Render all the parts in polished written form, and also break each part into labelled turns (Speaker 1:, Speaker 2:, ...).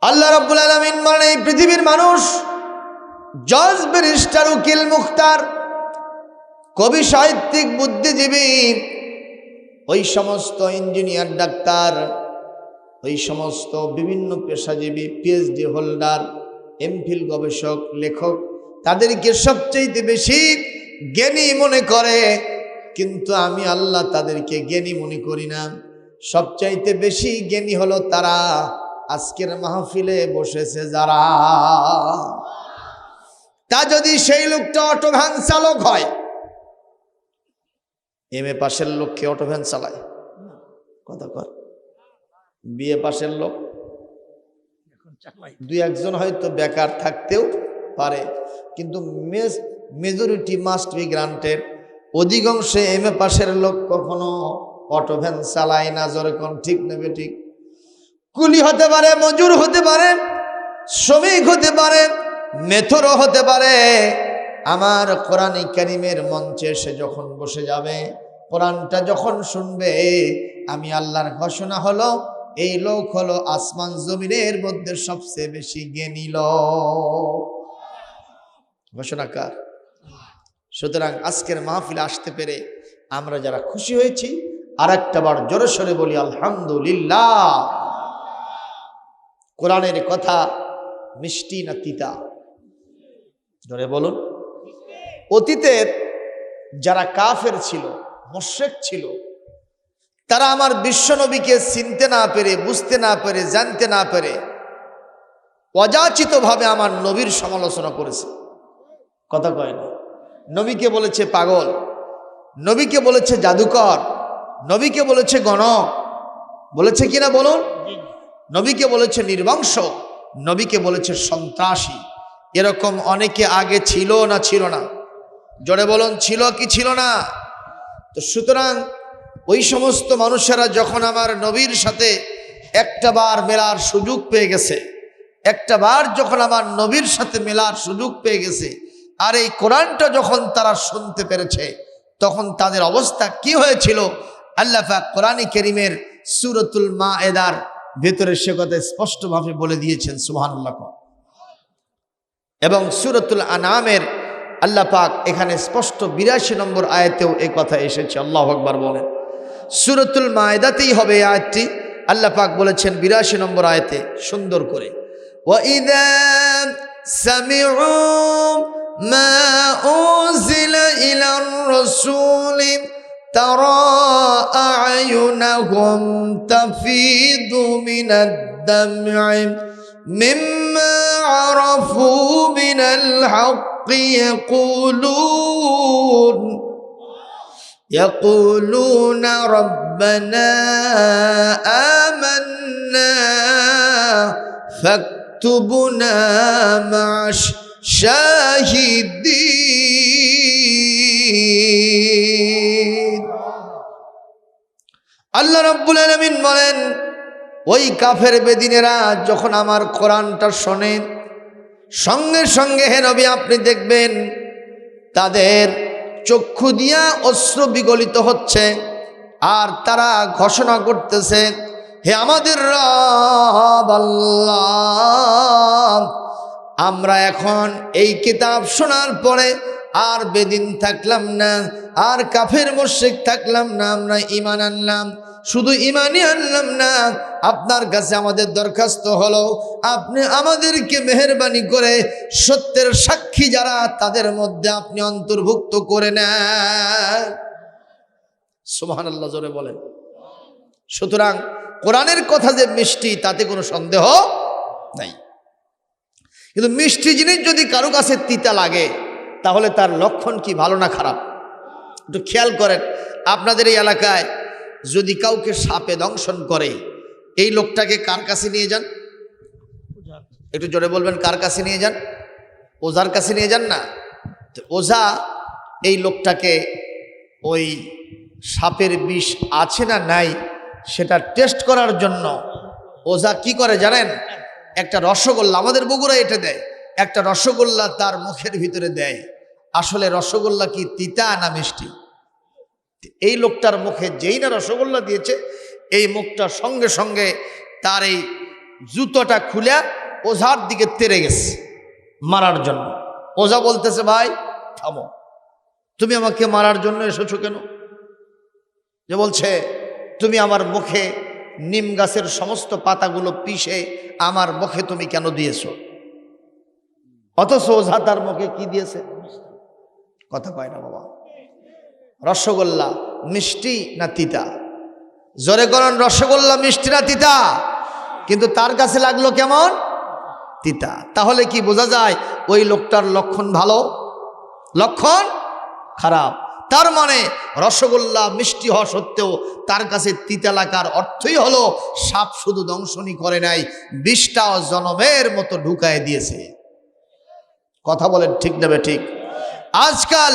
Speaker 1: আল্লাহ রাব্বুল আলামিন মানে এই পৃথিবীর মানুষ জজ ব্যারিস্টার উকিল মুখতার কবি সাহিত্যিক বুদ্ধিজীবী ওই সমস্ত ইঞ্জিনিয়ার ডাক্তার ওই সমস্ত বিভিন্ন পেশাজীবী পিএইচডি হোল্ডার এমফিল গবেষক লেখক তাদেরকে সবচেয়ে বেশি জ্ঞানী মনে করে, কিন্তু আমি আল্লাহ তাদেরকে জ্ঞানী মনে করি না। সবচাইতে বেশি জ্ঞানী হলো তারা আজকের মাহফিলে বসেছে যারা। তা যদি সেই লোকটা অটো ভ্যান চালক হয়, এমএ পাশের লোককে অটো ভ্যান চালায় কথা কর, বিএ পাশের লোক দুই একজন হয়তো বেকার থাকতেও পারে, কিন্তু মেজরিটি মাস্ট বি গ্রান্টেড অধিকাংশ এমএ পাশের লোক কখনো অটো ভ্যান চালায় না। যেরকম ঠিক নেবে ঠিক, কুলি হতে পারে, মজুর হতে পারে, শ্রমিক হতে পারে, মেথরও হতে পারে। আমার কোরআন কারীমের মঞ্চে সে যখন বসে যাবে, কোরআনটা যখন শুনবে, আমি আল্লাহর ঘোষণা হলো এই লোক হলো আসমান জমিনের মধ্যে সবচেয়ে বেশি জ্ঞানী লোক। ঘোষণা কার? সুতরাং আজকের মাহফিলে আসতে পেরে আমরা যারা খুশি হয়েছি, আর একটা বার জোরে সরে বলি আলহামদুলিল্লাহ। কোরআনের কথা মিষ্টি না তিতা? জোরে বলুন। অতীতের যারা কাফের ছিল, মুশরিক ছিল, তারা আমার বিশ্বনবীকে চিনতে না পেরে, বুঝতে না পেরে, জানতে না পেরে অযাচিতভাবে আমার নবীর সমালোচনা করেছে। কথা কয় না? নবীকে বলেছে পাগল, নবীকে বলেছে জাদুকর, নবীকে বলেছে গণক, বলেছে কিনা বলুন? নবীকে বলেছে নির্বংশ, নবীকে বলেছে সন্ত্রাসী। এরকম অনেকে আগে ছিল না ছিল না? জোরে বলুন, ছিল কি ছিল না? তো সুতরাং ওই সমস্ত মানুষেরা যখন আমার নবীর সাথে একটা বার মেলার সুযোগ পেয়ে গেছে, একটা বার যখন আমার নবীর সাথে মেলার সুযোগ পেয়ে গেছে, আর এই কোরআনটা যখন তারা শুনতে পেরেছে, তখন তাদের অবস্থা কি হয়েছিল আল্লাহ পাক কোরআনে কারীমের সূরাতুল মায়েদার ভেতরে সে কথা স্পষ্টভাবে বলে দিয়েছেন। সুবহানাল্লাহ। এবং সূরাতুল আনামের আল্লাহ পাক এখানে স্পষ্ট ৮২ নম্বর আয়াতেও এই কথা এসেছে। আল্লাহু আকবার বলেন। সূরাতুল মায়েদাতেই হবে এই আয়াতটি। আল্লাহ পাক বলেছেন ৮২ নম্বর আয়াতে সুন্দর করে, ওয়াইদা সামিউ মা উনজিলা ইলার রাসূলি তারা আ'য়ুনাহুম তাফিদু মিনাদ দাম'i মিম্মা আরাফু মিনাল হাক্কি يقولون ربنا آمنا فاكتبنا مع الشاهدين। আল্লাহ রাব্বুল আলামিন বলেন, ওই কাফের বেদিনেরা যখন আমার কোরআনটা শোনে, সঙ্গে সঙ্গে হে নবী আপনি দেখবেন তাদের চক্ষু দিয়া অশ্রু বিগলিত হচ্ছে, আর তারা ঘোষণা করতেছে, হে আমাদের রব আল্লাহ, আমরা এখন এই কিতাব শোনার পরে আর বেদিন থাকলাম না, আর কাফের মুশরিক থাকলাম না, আমরা ঈমান আনলাম। শুধু ঈমানই আনলাম না, আপনার কাছে আমাদের দরখাস্ত হলো আপনি আমাদেরকে মেহেরবানি করে সত্যের সাক্ষী যারা তাদের মধ্যে আপনি অন্তর্ভুক্ত করে নেন। সুবহানাল্লাহ, জোরে বলেন। সুতরাং কোরআনের কথা যে মিষ্টি তাতে কোনো সন্দেহ নাই, কিন্তু মিষ্টি জিনিস যদি কারো কাছে তিতা লাগে তাহলে তার লক্ষণ কি, ভালো না খারাপ? একটু খেয়াল করেন। আপনাদের এই এলাকায় যদি কাউকে সাপে দংশন করে, এই লোকটাকে কার কাছে নিয়ে যান? একটু জোরে বলবেন, কার কাছে নিয়ে যান? ওঝার কাছে নিয়ে যান না? তো ওঝা এই লোকটাকে ওই সাপের বিষ আছে না নাই সেটা টেস্ট করার জন্য ওঝা কি করে জানেন? একটা রসগোল্লা, আমাদের বগুড়া এটা দেয়, একটা রসগোল্লা তার মুখের ভিতরে দেয়। আসলে রসগোল্লা কি তিতা না মিষ্টি? এই লোকটার মুখে যেই না রসগোল্লা দিয়েছে, এই মুখটা সঙ্গে সঙ্গে তার এই জুতোটা খুলে ওঝার দিকে তেড়ে গেছে মারার জন্য। ওঝা বলতেছে, ভাই থামো, তুমি আমাকে মারার জন্য এসেছো কেন? যে বলছে, তুমি আমার মুখে নিম গাছের সমস্ত পাতাগুলো পিষে আমার মুখে তুমি কেন দিয়েছো? অথচ ওঝা তার মুখে কি দিয়েছে? কথা কয় না বাবা। রসগোল্লা মিষ্টি না তিতা? জোরে করেন, রসগোল্লা মিষ্টি না তিতা? কিন্তু তার কাছে লাগলো কেমন? তিতা। তাহলে কি বোঝা যায় ওই লোকটার লক্ষণ ভালো, লক্ষণ খারাপ? তার মানে রসগোল্লা মিষ্টি হওয়া সত্ত্বেও তার কাছে তিতা লাগার অর্থই হলো সাপ শুধু দংশনই করে নাই, বিষটাও জনমের মতো ঢুকায় দিয়েছে। কথা বলেন ঠিক না ঠিক? আজকাল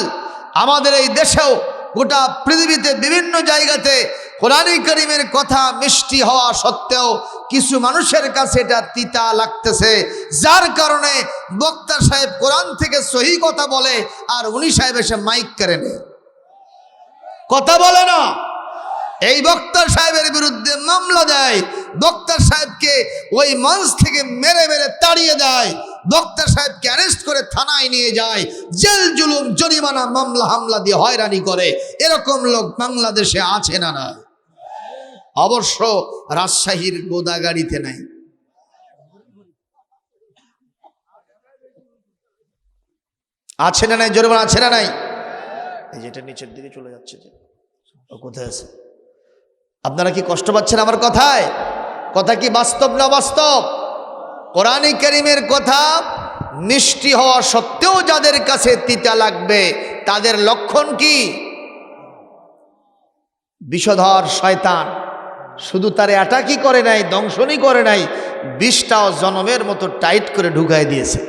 Speaker 1: আমাদের এই দেশেও গোটা পৃথিবীতে বিভিন্ন জায়গাতে কোরআন কারীমের কথা মিষ্টি হওয়া সত্ত্বেও কিছু মানুষের কাছে এটা তিতা লাগতেছে, যার কারণে বক্তা সাহেব কোরআন থেকে সহি কথা বলে আর উনি সাহেব এসে মাইক কেড়ে নেয়, কথা বলে না। এই বক্তা সাহেবের বিরুদ্ধে মামলা দেয়, বক্তা সাহেবকে ওই মঞ্চ থেকে মেরে মেরে তাড়িয়ে দেয়, বক্তা সাহেবকে অ্যারেস্ট করে থানায় নিয়ে যায়, জেল জুলুম জরিমানা মামলা হামলা দিয়ে হয়রানি করে। এরকম লোক বাংলাদেশে আছে না? না, অবশ্য রাজশাহীর গোদাগাড়িতে নাই। আছে না নাই? জরিমানা আছে না নাই? এই যেটা নিচের দিকে চলে যাচ্ছে, যে কোথায় আছে? আপনারা কি কষ্ট পাচ্ছেন আমার কথায়? কথা কি বাস্তব না বাস্তব? কোরআন কারীমের কথা মিষ্টি হওয়া সত্ত্বেও যাদের কাছে তিতা লাগবে তাদের লক্ষণ কি? বিষধর শয়তান শুধু তার অ্যাটাকই করে নাই, দংশনই করে নাই, বিষটাও জনমের মতো টাইট করে ঢুকায় দিয়েছে।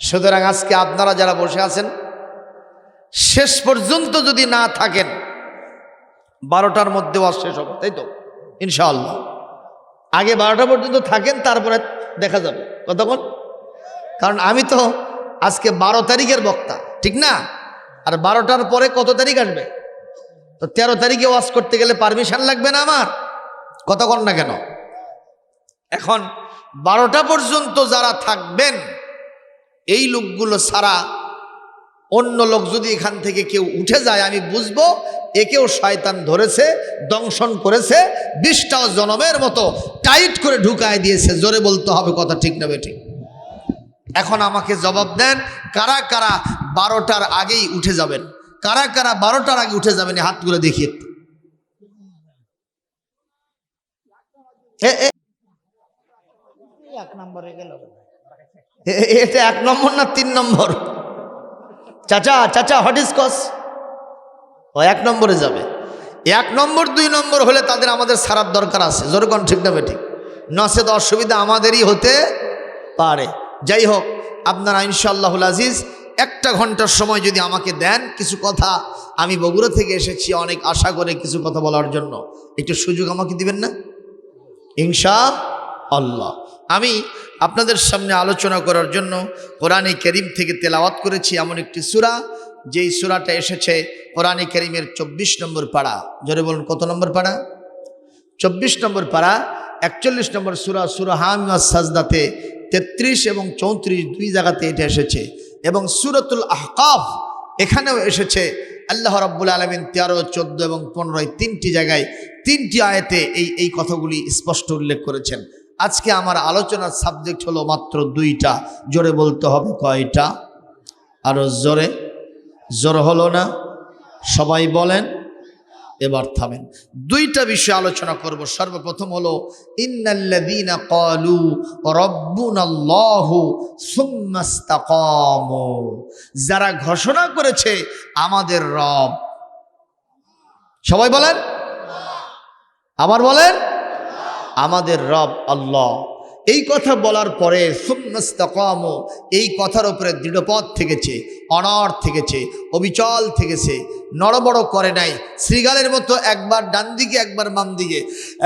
Speaker 1: সুতরাং আজকে আপনারা যারা বসে আছেন, শেষ পর্যন্ত যদি না থাকেন 12টার মধ্যে ওয়াজ শেষ হবে, তাই তো ইনশাআল্লাহ? আগে 12টা পর্যন্ত থাকেন, তারপরে দেখা যাবে কতক্ষণ। কারণ আমি তো আজকে 12 তারিখের বক্তা, ঠিক না? আর 12টার পরে কত তারিখ আসবে? তো 13 তারিখে ওয়াজ করতে গেলে পারমিশন লাগবে না আমার? কতক্ষণ না কেন? এখন 12টা পর্যন্ত যারা থাকবেন, এই লোকগুলো ছাড়া অন্য লোক যদি এখান থেকে কেউ উঠে যায়, আমি বুঝবো একেও শয়তান ধরেছে, দংশন করেছে, বিষটাও জনমের মতো টাইট করে ঢুকায় দিয়েছে। জোরে বলতে হবে, কথা ঠিক না বেঠিক? এখন আমাকে জবাব দেন, কারা কারা 12টার আগেই উঠে যাবেন? কারা কারা 12টার আগে উঠে যাবেন? হাতগুলো দেখিয়ে। এটা 1 নম্বর না 3 নম্বর? চাচা চাচা হোয়াট ইজ কজ? ও 1 নম্বরে যাবে। 1 নম্বর 2 নম্বর হলে তাদের আমাদের ছাড়ার দরকার আছে। যেরকম ঠিক না বেঠিক? নচেত অসুবিধা আমাদেরই হতে পারে। যাই হোক, আপনারা ইনশাআল্লাহুল আজিজ 1টা ঘন্টার সময় যদি আমাকে দেন, কিছু কথা, আমি বগুড়া থেকে এসেছি অনেক আশা করে কিছু কথা বলার জন্য, একটু সুযোগ আমাকে দিবেন না ইনশাআল্লাহ? আমি আপনাদের সামনে আলোচনা করার জন্য কোরআনে কারীম থেকে তেলাওয়াত করেছি এমন একটি সূরা, যেই সূরাটা এসেছে কোরআনে কারীমের 24 নম্বর পারা। জোরে বলুন, কত নম্বর পারা? 24 নম্বর পারা, 41 নম্বর সূরা, সূরা হামিম ওয়াস সাজদাতে 33 এবং 34 দুই জায়গাতে এটা এসেছে। এবং সূরাতুল আহকাফ এখানেও এসেছে। আল্লাহ রাব্বুল আলামিন 13, 14 এবং 15 তিনটি জায়গায় 3টি আয়াতে এই কথাগুলি স্পষ্ট উল্লেখ করেছেন। আজকে আমার আলোচনার সাবজেক্ট হলো মাত্র 2টা। জোরে বলতে হবে, কয়টা? আরো জোরে। জোর হলো না? সবাই বলেন। এবার থামেন, 2টা বিষয় আলোচনা করব। সর্বপ্রথম হলো ইন্নাল্লাযীনা ক্বালু রাব্বুনাল্লাহু সুম্মা ইসতাকামু, যারা ঘোষণা করেছে আমাদের রব। সবাই বলেন, আবার বলেন, আমাদের রব আল্লাহ। এই কথা বলার পরে সুম্মা ইসতাকামু, এই কথার উপরে দৃঢ়পদ থেকেছে, অনড় থেকেছে, অবিচল থেকেছে। নড়বড় করে নাই, শ্রীগালের মতো একবার ডান দিকে একবার বাম দিকে,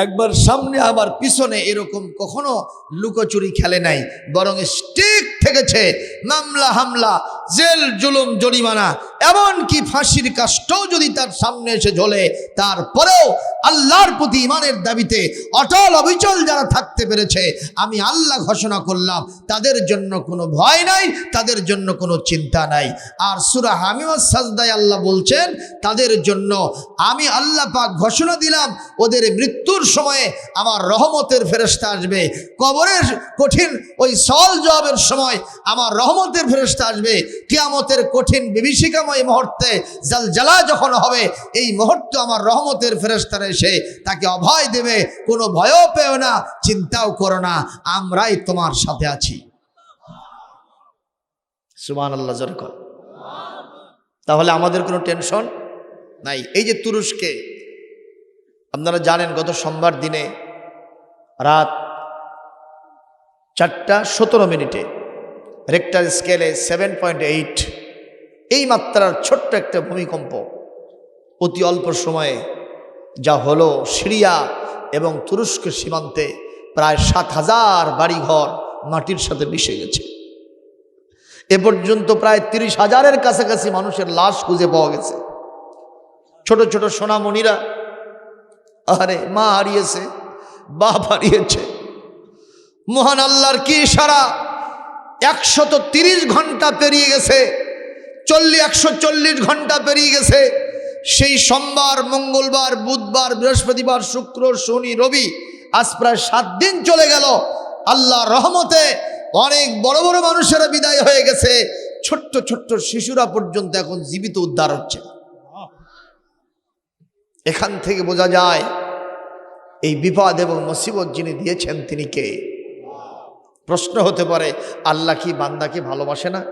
Speaker 1: একবার সামনে আবার পিছনে, এরকম কখনো লুকোচুরি খেলে নাই, বরং স্টিক থেকেছে। মামলা হামলা, জেল জুলুম জরিমানা, এমনকি ফাঁসির কাষ্ঠও যদি তার সামনে এসে ঝোলে, তারপরেও আল্লাহর প্রতি ঈমানের দাবিতে অটল অবিচল যারা থাকতে পেরেছে, আমি আল্লাহ ঘোষণা করলাম তাদের জন্য কোনো ভয় নাই, তাদের জন্য কোনো চিন্তা নাই। আর সূরা হামিমের সাজদায় আল্লাহ বলছেন তাদের জন্য আমি আল্লাহ পাক ঘোষণা দিলাম ওদের মৃত্যুর সময়ে আমার রহমতের ফেরেশতা আসবে, কবরের কঠিন ওই সওয়াল জবাবের সময় আমার রহমতের ফেরেশতা আসবে, কিয়ামতের কঠিন বিভীষিকাময় মুহূর্তে জালজালা যখন হবে, এই মুহূর্তে আমার রহমতের ফেরেশতারা এসে তাকে অভয় দেবে, কোনো ভয়ও পেও না, চিন্তাও করো না, আমরাই তোমার সাথে আছি। সুবহানাল্লাহ জোরে কর। তাহলে আমাদের কোনো টেনশন নাই। এই যে তুরস্কে আপনারা জানেন গত সোমবার দিনে রাত 4:17 রেক্টার স্কেলে 7.8 এই মাত্রার ছোট্ট একটা ভূমিকম্প অতি অল্প সময়ে যা হলো, সিরিয়া এবং তুরস্ক সীমান্তে প্রায় 7,000 বাড়িঘর মাটির সাথে মিশে গেছে। এ পর্যন্ত প্রায় 30,000-এর কাছাকাছি মানুষের লাশ খুঁজে পাওয়া গেছে। ছোট ছোট সোনামণিরা, আরে মা হারিয়েছে, বাপ হারিয়েছে। মহান আল্লাহর কি ইশারা! 130 ঘন্টা পেরিয়ে গেছে, 140 ঘন্টা পেরিয়ে গেছে। সেই সোমবার, মঙ্গলবার, বুধবার, বৃহস্পতিবার, শুক্র, শনি, রবি, আজ প্রায় 7 দিন চলে গেল। আল্লাহর রহমতে অনেক বড় বড় মানুষেরা বিদায় হয়ে গেছে, ছোট্ট ছোট্ট শিশুরা পর্যন্ত এখন জীবিত উদ্ধার হচ্ছে। এখান থেকে বোঝা যায় এই বিপদ এবং মুসিবত যিনি দিয়েছেন তিনি কে। প্রশ্ন হতে পারে, আল্লাহ কি বান্দাকে ভালোবাসে না?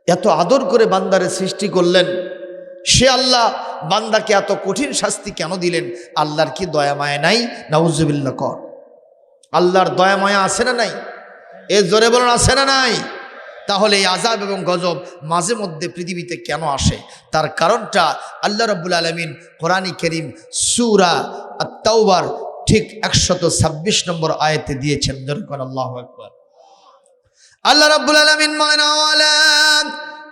Speaker 1: এত আদর করে বান্দারে সৃষ্টি করলেন, সে আল্লাহ বান্দাকে এত কঠিন শাস্তি কেন দিলেন? আল্লাহর কি দয়া মায়া নাই? নাউজুবিল্লাহ কর। আল্লাহর দয়া মায়া আছে না নাই? এ জোরে বলুন, আছে না নাই? তাহলে এই আযাব এবং গজব মাঝে মধ্যে পৃথিবীতে কেন আসে? তার কারণটা আল্লাহ রাব্বুল আলামিন কোরআন কারীম সূরা আত-তাওবার ঠিক 126 নম্বর আয়াতে দিয়েছেন। যখন আল্লাহু আকবার, আল্লাহ রাব্বুল আলামিন বলেন, আওয়ালা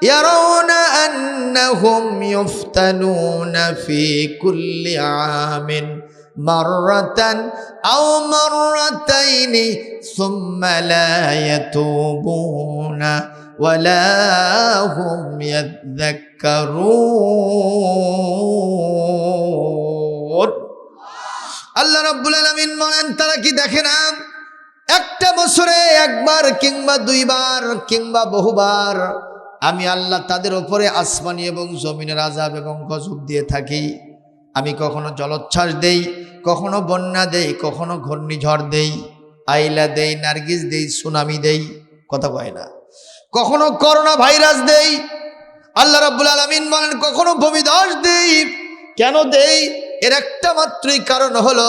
Speaker 1: ইয়ারাউনা আন্নাহুম ইফতানুনা ফি কুল্লি আমিন মাররাতান আও মাররাতাইনি সুম্মা লা ইয়াতুবুনা ওয়ালা হুম ইয়াযাক্কারুন। আল্লাহ রাব্বুল আলামিন বলেন, তারা কি দেখে না একটা বছরে একবার কিংবা দুইবার কিংবা বহুবার আমি আল্লাহ তাদের উপরে আসমানি এবং জমিনের আযাব এবং গজব দিয়ে থাকি। আমি কখনো জলোচ্ছ্বাস দেই, কখনো বন্যা দেই, কখনো ঘূর্ণিঝড় দেই, আইলা দেই, নার্গিস দেই, সুনামি দেই, কথা কয় না, কখনো করোনা ভাইরাস দেই। আল্লাহ রাব্বুল আলামিন বলেন, কখনো ভূমিধস দেই। কেন দেই? এর একটা মাত্রই কারণ হলো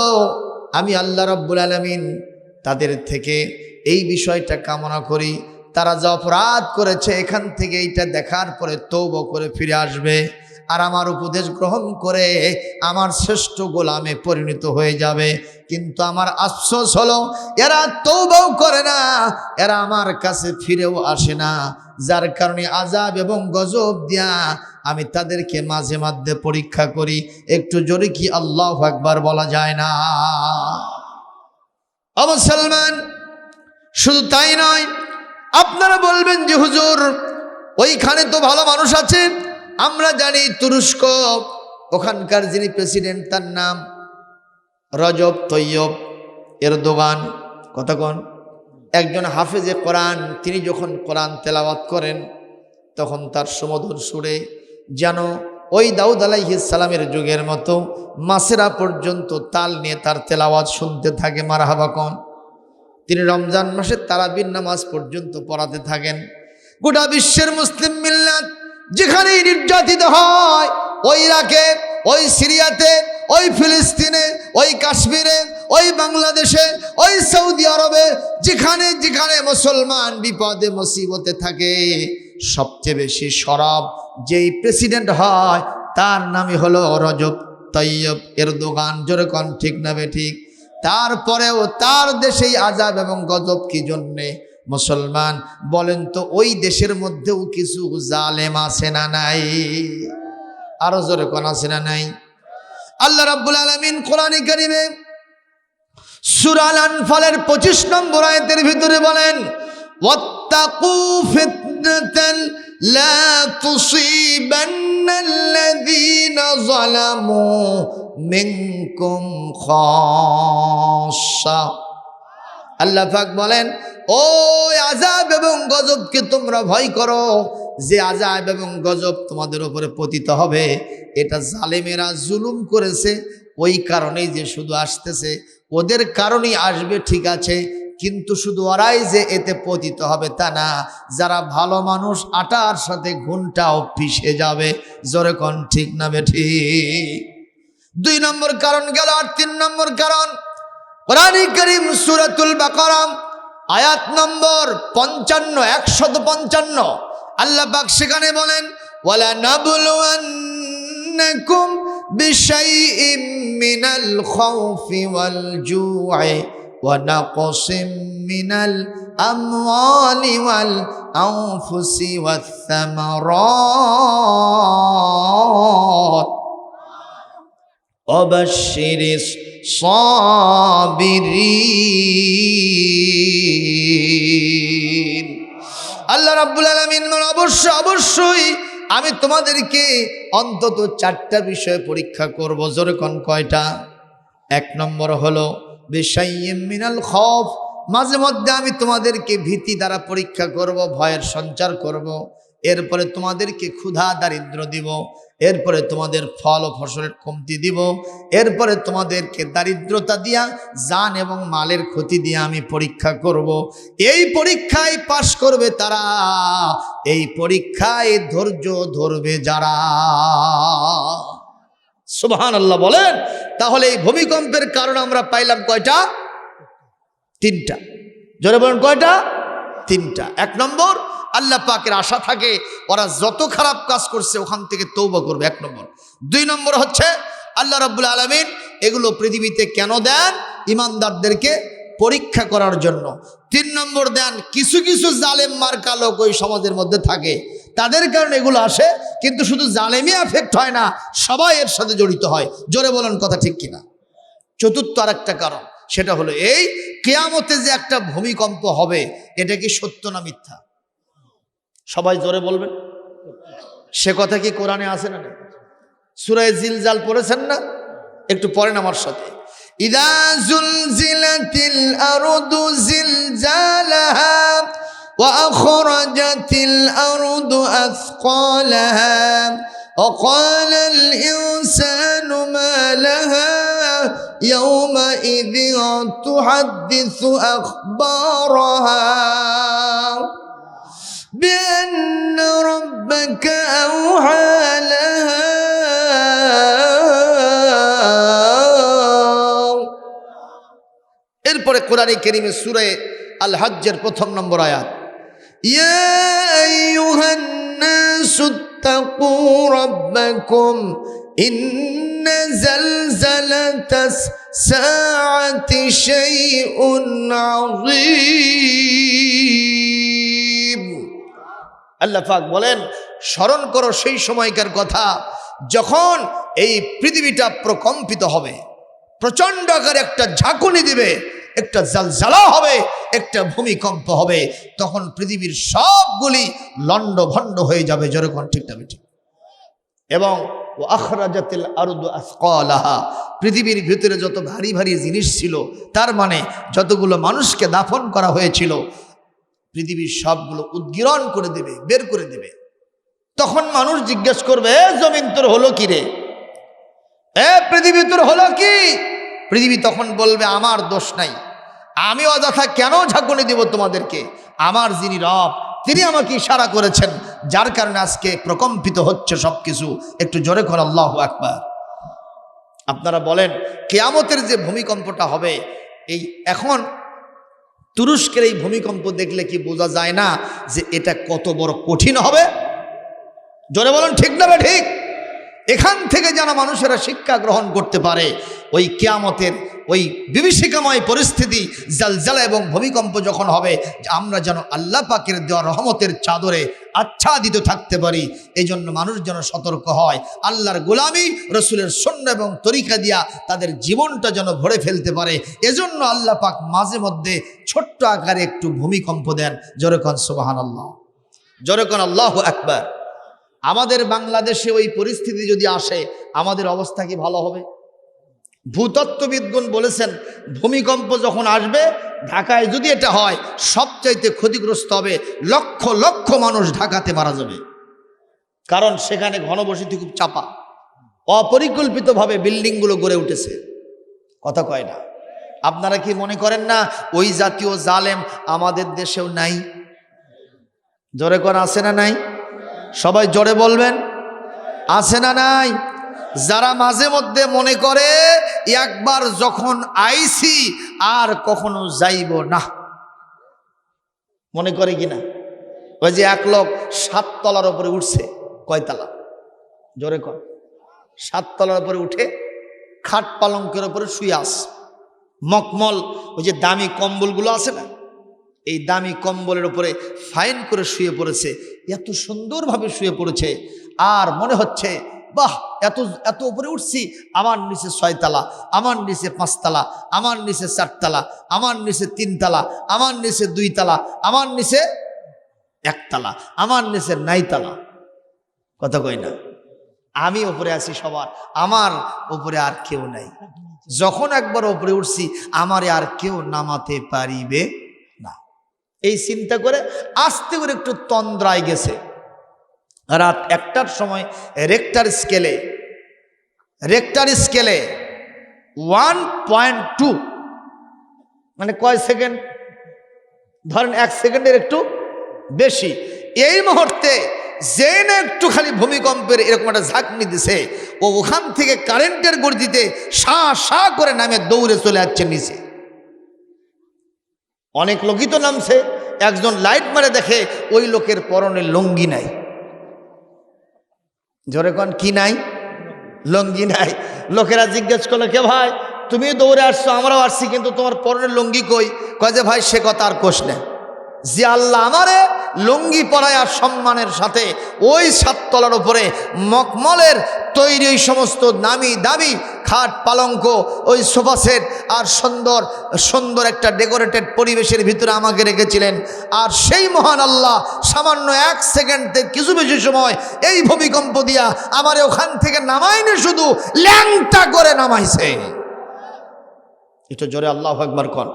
Speaker 1: আমি আল্লাহ রাব্বুল আলামিন তাদের থেকে এই বিষয়টা কামনা করি, তারা যা অপরাধ করেছে এখান থেকে এইটা দেখার পরে তওবা করে ফিরে আসবে, আর আমার উপদেশ গ্রহণ করে আমার শ্রেষ্ঠ গোলামে পরিণত হয়ে যাবে। কিন্তু আমার আফসোস হলো এরা তওবাও করে না, এরা আমার কাছে ফিরেও আসে না, যার কারণে আযাব এবং গজব দিয়া আমি তাদেরকে মাঝে মধ্যে পরীক্ষা করি। একটু জোরে কি আল্লাহু আকবার বলা যায় না? ও মুসলমান, শুধু তাই নয়, আপনারা বলবেন যে হুজুর ওইখানে তো ভালো মানুষ আছে। আমরা জানি তুরস্ক, ওখানকার যিনি প্রেসিডেন্ট তার নাম রজব তৈয়ব এরদোগান, কথা কোন, একজন হাফেজে কোরআন। তিনি যখন কোরআন তেলাওয়াত করেন তখন তার সুমধুর সুরে যেন ওই দাউদ আলাইহিস সালামের যুগের মতো মাসেরা পর্যন্ত তাল নিয়ে তার তেলাওয়াত শুনতে থাকে। মারহাবা কোন। তিনি রমজান মাসে তারাবির নামাজ পর্যন্ত পড়াতে থাকেন। গোটা বিশ্বের মুসলিম মিল্লাত যেখানেই নির্যাতিত হয়, ওই ইরাকে, ওই সিরিয়াতে, ওই ফিলিস্তিনে, ওই কাশ্মীরে, ওই বাংলাদেশে, ওই সৌদি আরবে, যেখানে যেখানে মুসলমান বিপদে মুসিবতে থাকে, সবচেয়ে বেশি সরব যেই প্রেসিডেন্ট হয় তার নামই হলো রজব তৈয়ব এরদোগান। জোরে কোন ঠিক না বেঠিক? তারপরেও তার দেশেই আযাব এবং গজব কি জন্যে? মুসলমান বলেন তো ওই দেশের মধ্যেও কিছু জালেম আছে না নাই? আরো জোরে কোন আছে না নাই? আল্লাহ রাব্বুল আলামিন কোরআনে কারীমে সূরা আল আনফালের 25 নম্বর আয়াতের ভিতরে বলেন, ওয়াত্তাকু ফিতনাতান লা তুসিবান্নাল্লাযীনা যালামু মিনকুম খাসসা। আল্লাহ পাক বলেন, ওই আযাব এবং গজবকে তোমরা ভয় করো, যে আযাব এবং গজব তোমাদের উপরে পতিত হবে। এটা জালেমেরা জুলুম করেছে, ওই কারণেই যে শুধু আসতেছে, ওদের কারণেই আসবে ঠিক আছে, কিন্তু শুধু ওরাই যে এতে পতিত হবে তা না। যারা ভালো মানুষ আটার সাথে ঘুনটাও পিষে যাবে। জোরে কোন ঠিক না বেঠিক? 2 নম্বর কারণ গেল। আর 3 নম্বর কারণ, কোরআনে কারীম সূরাতুল বাকারা আয়াত নম্বর 55 155 আল্লাহ পাক সেখানে বলেন, ওয়ালা নাবলুওয়ান্নাকুম বিশাইইম মিনাল খাউফি ওয়াল জু'i ওয়া নাকসিম মিনাল আমওয়ালি ওয়াল আনফুসি ওয়াস সামারাত ওয়াবাশশিরিস সাবিরিন। আল্লাহ রাব্বুল আলামিন অবশ্যই আমি তোমাদেরকে অন্তত 4টা বিষয় পরীক্ষা করব। জোরে কোন কয়টা? 1 নম্বর হলো বিশাইয়্যিম মিনাল খাউফ, মাঝে মধ্যে আমি তোমাদেরকে ভীতি দ্বারা পরীক্ষা করব, ভয়ের সঞ্চার করব। এরপরে তোমাদেরকে ক্ষুধা দারিদ্র দিব, এরপরে তোমাদের ফল ও ফসলের কমতি দিব, এরপরে তোমাদেরকে দারিদ্রতা দিয়া জান এবং মালের ক্ষতি দিয়ে আমি পরীক্ষা করব। এই পরীক্ষায় পাশ করবে তারা, এই পরীক্ষায় ধৈর্য ধরবে যারা। সুবহানাল্লাহ বলেন। তাহলে এই ভূমিকম্পের কারণ আমরা পাইলাম কয়টা? 3টা। জোরে বলেন কয়টা? 3টা। 1 নম্বর, আল্লাহ পাকের আশা থাকে ওরা যত খারাপ কাজ করছে ওখান থেকে তওবা করবে, 1 নম্বর। 2 নম্বর হচ্ছে আল্লাহ রাব্বুল আলামিন এগুলো পৃথিবীতে কেন দেন? ইমানদারদেরকে পরীক্ষা করার জন্য। 3 নম্বর দেন কিছু কিছু জালেম মার্কা লোক ওই সমাজের মধ্যে থাকে, তাদের কারণে এগুলো আসে, কিন্তু শুধু জালেমই এফেক্ট হয় না, সবাই এর সাথে জড়িত হয়। জোরে বলেন কথা ঠিক কিনা? 4র্থ আরেকটা কারণ, সেটা হলো এই কিয়ামতে যে একটা ভূমিকম্প হবে, এটা কি সত্য না মিথ্যা? সবাই জোরে বলবেন। সে কথা কি কোরআনে আছে না? সূরা জিলজাল পড়েছেন না? একটু পড়েন আমার সাথে। ইযা যুলজিলাতিল আরদু জিলজালাহা ওয়া আখরাজাতিল আরদু আথকালাহা ওয়া ক্বালাল ইনসানু মা লাহা ইয়াওমাইযিন তুহাদ্দিসু আখবারাহা بأن ربك أوحى لها এরপরে কোরআনে কারীমে সূরা আল হজ্জের 1 নম্বর আয়াত, ইয়া আইয়ুহান নাসু তাকু রাব্বাকুম ইন্না জালজালাতাস সাআতি শাইউন আযীম। আল্লাহ পাক বলেন, স্মরণ করো সেই সময়কার কথা যখন এই পৃথিবীটা প্রকম্পিত হবে, প্রচণ্ড আকারে একটা ঝাঁকুনি দিবে, একটা জালজালা হবে, একটা ভূমিকম্প হবে, তখন পৃথিবীর সবগুলি লণ্ডভণ্ড হয়ে যাবে। যেরকম ঠিক না ঠিক? এবং আখরাজাতিল আরদু আসকালাহা, পৃথিবীর ভিতরে যত ভারী ভারী জিনিস ছিল, তার মানে যতগুলো মানুষকে দাফন করা হয়েছিল, পৃথিবীর সবগুলো উদ্গীরণ করে দেবে, বের করে দেবে। তখন মানুষ জিজ্ঞেস করবে, এ জমিন তোর হলো কি রে? এ পৃথিবী তোর হলো কি? পৃথিবী তখন বলবে, আমার দোষ নাই, আমি অযথা কেন ঝাঁকুনি দিব তোমাদেরকে? আমার যিনি রব, তিনি আমাকে ইশারা করেছেন, যার কারণে আজকে প্রকম্পিত হচ্ছে সবকিছু। একটু জোরে করে আল্লাহু আকবার। আপনারা বলেন, কিয়ামতের যে ভূমিকম্পটা হবে, এই এখন তুরস্কের এই ভূমিকম্প দেখলে কি বোঝা যায় না যে এটা কত বড় কঠিন হবে? জোরে বলেন ঠিক না ঠিক? এখান থেকে যেন মানুষেরা শিক্ষা গ্রহণ করতে পারে, ওই কিয়ামতের ওই বিভীষিকাময় পরিস্থিতি, জালজালা এবং ভূমিকম্প যখন হবে, আমরা যেন আল্লাহ পাকের দেওয়া রহমতের চাদরে আচ্ছাদিত থাকতে পারি। এই জন্য মানুষ যেন সতর্ক হয়, আল্লাহর গোলামি, রসুলের সুন্নাহ এবং তরিকা দিয়া তাদের জীবনটা যেন ভরে ফেলতে পারে। এজন্য আল্লাহ পাক মাঝে মধ্যে ছোট্ট আকারে একটু ভূমিকম্প দেন। জোরে কোন সুবহানাল্লাহ, জোরে কোন আল্লাহু আকবার। আমাদের বাংলাদেশে ওই পরিস্থিতি যদি আসে, আমাদের অবস্থা কি ভালো হবে? ভূতত্ত্ববিদগণ বলেছেন, ভূমিকম্প যখন আসবে ঢাকায় যদি এটা হয়, সবচাইতে ক্ষতিগ্রস্ত হবে, লক্ষ লক্ষ মানুষ ঢাকাতে মারা যাবে। কারণ সেখানে ঘনবসতি খুব চাপা, অপরিকল্পিতভাবে বিল্ডিংগুলো গড়ে উঠেছে। কথা কয় না? আপনারা কি মনে করেন না ওই জাতীয় জালেম আমাদের দেশেও নাই? জোরে করে আছে না নাই? সবাই জোরে বলবেন, আছে না নাই? যারা মাঝে মধ্যে মনে করে একবার যখন আইছি আর কখনো যাইব না, মনে করে কিনা? ওই যে এক লোক 7 তলার উপরে উঠছে, কয়তলা? জোরে কর। 7 তলার উপরে উঠে খাট পালঙ্কের উপরে শুয়ে আস, মকমল ওই যে দামি কম্বলগুলো আছে না, এই দামি কম্বলের উপরে ফাইন করে শুয়ে পড়েছে। এত সুন্দরভাবে শুয়ে পড়েছে, আর মনে হচ্ছে বাহ, এত এত উপরে উঠছি, আমার নিচে 6 তলা, আমার নিচে 5 তলা, আমার নিচে 4 তলা, আমার নিচে 3 তলা, আমার নিচে 2 তলা, আমার নিচে 1 তলা, আমার নিচে 9 তলা। কথা কই না? আমি উপরে আছি সবার, আমার উপরে আর কেউ নাই। যখন একবার উপরে উঠছি, আমারে আর কেউ নামাতে পারিবে না। এই চিন্তা করে আস্তে করে একটু তন্দ্রায় গেছে। রাত 1টার সময় রেক্টার স্কেলে 1.2, মানে কয় সেকেন্ড? ধরেন 1 সেকেন্ডের একটু বেশি। এই মুহূর্তে যে না একটু খালি ভূমিকম্পের এরকম একটা ঝাঁকনি দিছে, ও ওখান থেকে কারেন্টের গর্জিতে সা করে নামে দৌড়ে চলে যাচ্ছে নিচে। অনেক লোকই তো নামছে, একজন লাইট মারে দেখে ওই লোকের পরনে লুঙ্গি নাই। জোরে কোন কি নাই? লুঙ্গি নাই। লোকেরা জিজ্ঞেস করলো, কে ভাই তুমি দৌড়ে আসছো, আমরাও আসছি, কিন্তু তোমার পরনে লুঙ্গি কই? কয় যে ভাই সে কথা আর কোষ না, যে আল্লাহ আমারে লুঙ্গি পরায় আর সম্মানের সাথে ওই 7 তলার উপরে মকমলের তৈরি ওই সমস্ত নামি দামি খাট পালঙ্ক, ওই সোফা সেট আর সুন্দর সুন্দর একটা ডেকোরেটেড পরিবেশের ভিতরে আমাকে রেখেছিলেন। আর সেই মহান আল্লাহ সামান্য 1 সেকেন্ডে কিছু বেশি সময় এই ভূমিকম্প দিয়া আমারে ওখান থেকে নামাইনি, শুধু ল্যাংটা করে নামাইছে। এটা জোরে আল্লাহু আকবার কর,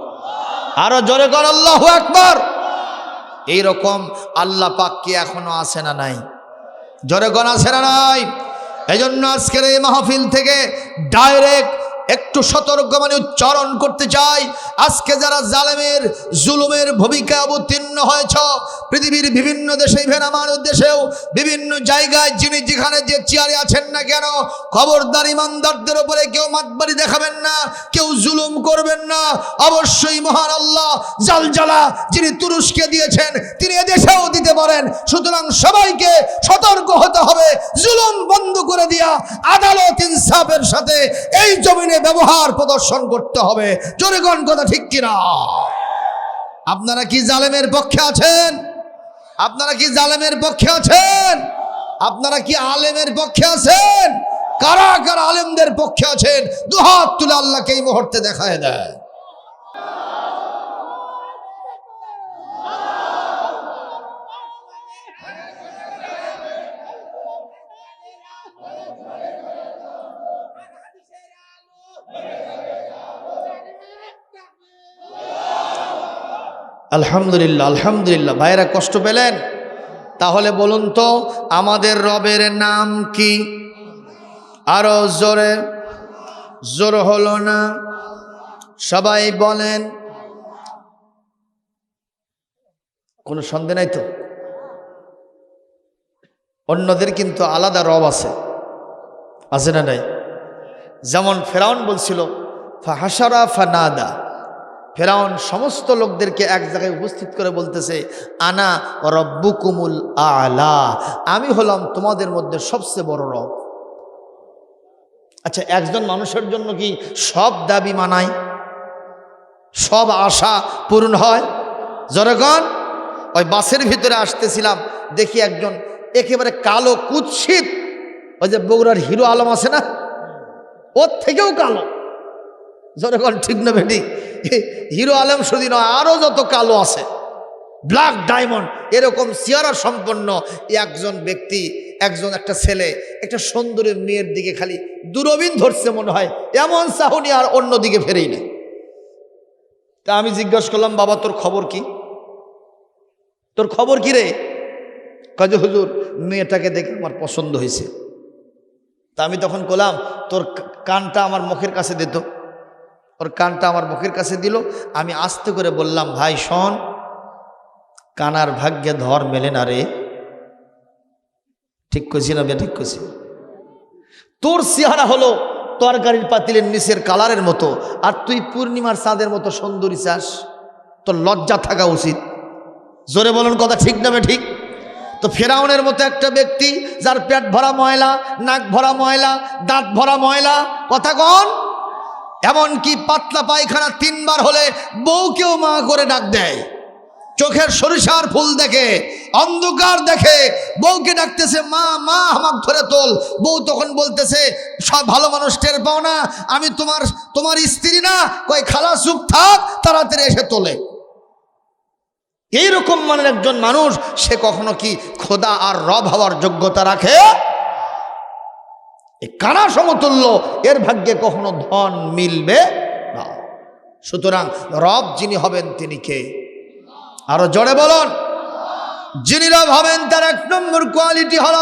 Speaker 1: আরো জোরে কর আল্লাহু আকবার। এইরকম আল্লাহ পাক কি এখনো আছে না নাই? জোরে কোন আছে না নাই? এই জন্য আজকের এই মাহফিল থেকে ডাইরেক্ট একটু সতর্কবাণী উচ্চারণ করতে চাই। আজকে যারা জালেমের জুলুমের ভূমিকা অবতীর্ণ হয়েছ, পৃথিবীর বিভিন্ন দেশে, ইভেন আমার দেশেও বিভিন্ন জায়গায় যিনি যেখানে যে চেয়ারে আছেন না কেন, খবরদার ইমানদারদের উপরে কেউ মাতবাড়ি দেখাবেন না, কেউ জুলুম করবেন না। অবশ্যই মহান আল্লাহ জালজালা যিনি তুরস্কে দিয়েছেন, তিনি এদেশেও দিতে পারেন। সুতরাং সবাইকে সতর্ক হতে হবে, জুলুম বন্ধ করে দিয়া আদালত ইনসাফের সাথে এই জমিনে ব্যবহার প্রদর্শন করতে হবে। জোরে কোন কথা ঠিক কিনা? আপনারা কি জালেমের পক্ষে আছেন? আপনারা কি জালেমের পক্ষে আছেন? আপনারা কি আলেমের পক্ষে আছেন? কারা কারা আলেমদের পক্ষে আছেন? দুহাত তুলে আল্লাহকে এই মুহূর্তে দেখায় দেয়। আলহামদুলিল্লাহ, আলহামদুলিল্লাহ। ভাইরা কষ্ট পেলেন? তাহলে বলুন তো আমাদের রবের নাম কি? আরো জোরে, জোর হলো না, সবাই বলেন। কোনো সন্দেহ নাই তো? অন্যদের কিন্তু আলাদা রব আছে, আছে না নাই? যেমন ফেরাউন বলছিল ফাহাসারা ফানাদা, ফেরাউন সমস্ত লোকদেরকে এক জায়গায় উপস্থিত করে বলতেছে, আনা রব্বুকুমুল আলা, আমি হলাম তোমাদের মধ্যে সবচেয়ে বড় রব। আচ্ছা, একজন মানুষের জন্য কি সব দাবি মানায়, সব আশা পূরণ হয়? জনগণ, ওই বাসের ভিতরে আসতেছিলাম, দেখি একজন একেবারে কালো কুৎসিত, ওই যে বগুড়ার হিরো আলম আছে না, ওর থেকেও কালো। জনগণ ঠিক না বেটি? হিরো আলম শুধু নয়, আরো যত কালো আছে, ব্ল্যাক ডায়মন্ড এরকম চেহারা সম্পন্ন একজন ব্যক্তি, একটা ছেলে একটা সুন্দরী মেয়ের দিকে খালি দূরবীন ধরছে মনে হয়, এমন চাহনি আর অন্যদিকে ফেরেই না। তা আমি জিজ্ঞাসা করলাম, বাবা তোর খবর কি, তোর খবর কি রে? কাজে হুজুর মেয়েটাকে দেখে আমার পছন্দ হয়েছে। তা আমি তখন বললাম, তোর কানটা আমার মুখের কাছে দিত। ওর কানটা আমার মুখের কাছে দিল। আমি আস্তে করে বললাম, ভাই শোন, কানার ভাগ্যে ধর মেলে না রে। ঠিক কইছি না? ঠিক কইছি। তোর চেহারা হলো তরকারির পাতিলের নিচের কালারের মতো, আর তুই পূর্ণিমার চাঁদের মতো সুন্দরী চাস? তোর লজ্জা থাকা উচিত। জোরে বলুন কথা ঠিক না ঠিক? তো ফেরাউনের মতো একটা ব্যক্তি, যার পেট ভরা ময়লা, নাক ভরা ময়লা, দাঁত ভরা ময়লা, কথা কন, এমনকি পাতলা পায়খানা 3 বার হলে বউকেও মা করে ডাক দেয়। চোখের সরিষার ফুল দেখে, অন্ধকার দেখে বউকে ডাকতেছে, মা মা আমাকে ধরে তোল। বউ তখন বলতেছে, সব ভালো মানুষ টের পাও না, আমি তোমার স্ত্রী না? কই খালা চুপ থাক, তাড়াতাড়ি এসে তোলে। এইরকম মানের একজন মানুষ, সে কখনো কি খোদা আর রব হওয়ার যোগ্যতা রাখে? এই কানা সমতুল্য এর ভাগ্যে কখনো ধন মিলবে না। সুতরাং রব যিনি হবেন তিনি কে? আরো জোরে বলুন। যিনি রব হবেন তার 1 নম্বর কোয়ালিটি হল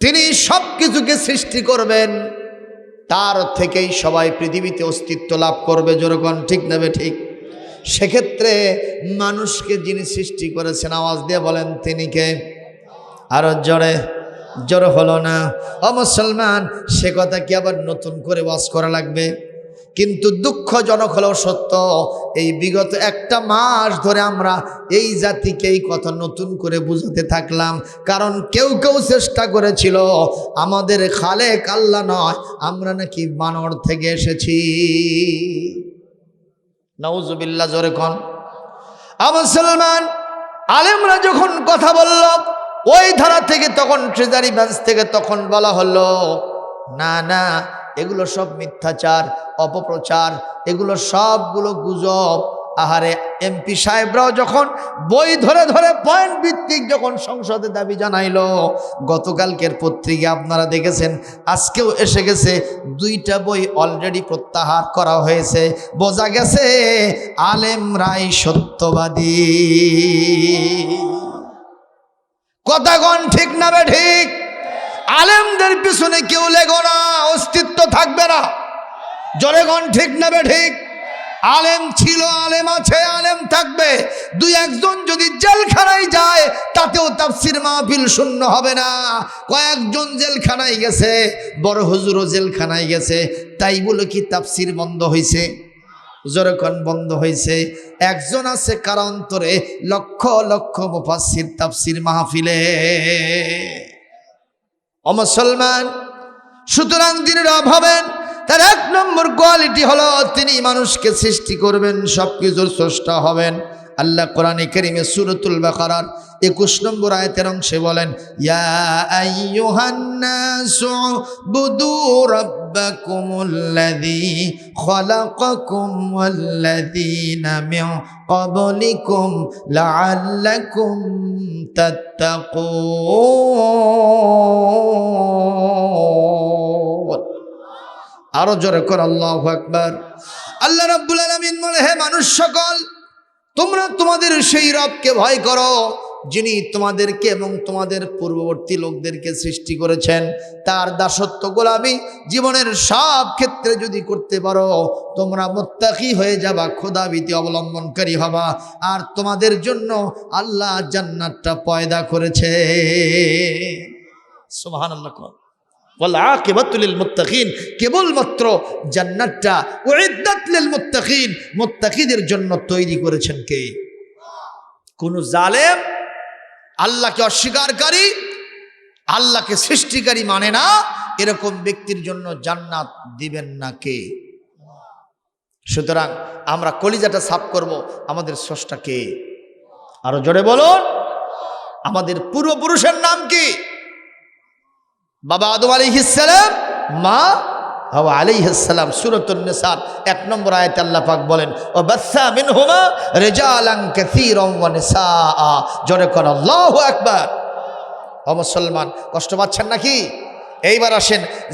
Speaker 1: তিনি সব কিছুকে সৃষ্টি করবেন, তার থেকেই সবাই পৃথিবীতে অস্তিত্ব লাভ করবে। যেরকম ঠিক নেবে ঠিক? সেক্ষেত্রে মানুষকে যিনি সৃষ্টি করেছেন, আওয়াজ দিয়ে বলেন তিনি কে? আরো জোরে জোরে হলো না। ও মুসলমান, সে কথা কি আবার নতুন করে ওয়াজ করা লাগবে? কিন্তু দুঃখজনক হলেও সত্য, এই বিগত 1টা মাস ধরে আমরা এই জাতিকে এই কথা নতুন করে বুঝাতে থাকলাম। কারণ কেউ কেউ চেষ্টা করেছিল আমাদের খালেক আল্লাহ নয়, আমরা নাকি বানর থেকে এসেছি। নাউজুবিল্লাহ, জোরে কোন। মুসলমান আলেমরা যখন কথা বলল ওই ধারা থেকে, তখন ট্রেজারি ব্রাঞ্চ থেকে তখন বলা হলো, না না, এগুলো সব মিথ্যাচার, অপপ্রচার, এগুলো সবগুলো গুজব। আহারে, এমপি সাহেবরাও যখন বই ধরে ধরে পয়েন্ট ভিত্তিক যখন সংসদে দাবি জানাইলো, গতকালকের পত্রিকা আপনারা দেখেছেন, আজকেও এসে গেছে, 2টা বই অলরেডি প্রত্যাহার করা হয়েছে। বোঝা গেছে আলেমরাই সত্যবাদী। কথাগণ ঠিক না বে ঠিক? আলেমদের পিছনে কেউ লেগো না, অস্তিত্ব থাকবে না। জনগণ ঠিক না বে ঠিক? আলেম ছিল, আলেম আছে, আলেম থাকবে। 2-1 জন যদি জেলখানায় যায়, তাতেও তাফসীর মাহফিল শূন্য হবে না। কয়েকজন জেলখানায় গেছে, বড় হুজুরও জেলখানায় গেছে, তাই বলে কি তাফসীর বন্ধ হয়েছে? যখন বন্ধ হয়েছে, একজন আছে কারান্তরে, লক্ষ লক্ষ মুফাসসির তাফসীর মাহফিলে। ও মুসলমান, সুতরাং যিনি রব হবেন তার 1 নম্বর কোয়ালিটি হলো তিনি মানুষকে সৃষ্টি করবেন, সবকিছুর স্রষ্টা হবেন। আল্লাহ কোরআনে কারীমে সূরাতুল বাকারার 21 নম্বর আয়াতের অংশে বলেন, ইয়া আইয়ুহান নাসু বুদু রাব্বাকুমুল্লাযী খালাকাকুম ওয়াল্লাযীনা মিন ক্বাবলিকুম লাআল্লাকুম তাত্তাকুন। আরো জোরে কর আল্লাহু আকবার। আল্লাহ রাব্বুল আলামিন বলে, হে মানুষ সকল, তোমরা তোমাদের সেই রবকে ভয় করো যিনি তোমাদেরকে এবং তোমাদের পূর্ববর্তী লোকদেরকে সৃষ্টি করেছেন। তার দাসত্ব গোলামি জীবনের সব ক্ষেত্রে যদি করতে পারো, তোমরা মুত্তাকি হয়ে যাবা, খোদাভীতি অবলম্বনকারী হবা। আর তোমাদের জন্য আল্লাহ জান্নাতটা পয়দা করেছে। সুবহানাল্লাহ। ওয়াল আকিবাতু লিল মুত্তাকিন, কেবলমাত্র জান্নাতটা উইদ্দাত লিল মুত্তাকিন, মুত্তাকিদের জন্য তৈরি করেছেন কে? কোন জালেম আল্লাহকে অস্বীকারী, আল্লাহকে সৃষ্টিকারী মানে না, এরকম ব্যক্তির জন্য জান্নাত দিবেন না কে? সুতরাং আমরা কলিজাটা সাফ করব, আমাদের স্রষ্টা কে? আরো জোরে বলুন। আমাদের পূর্বপুরুষের নাম কি? বাবা আদম আলাইহিস সালাম, মা হাওয়া আলাইহিস সালাম। সূরাতুন নিসা 1 নম্বর আয়াতে আল্লাহ পাক বলেন, ওয়া বাসসা মিনহুমা রিজালান কাসীরান ওয়া নিসাআ। জোরে কোন আল্লাহু আকবার। ও মুসলমান, কষ্ট পাচ্ছেন নাকি? এইবার আসেন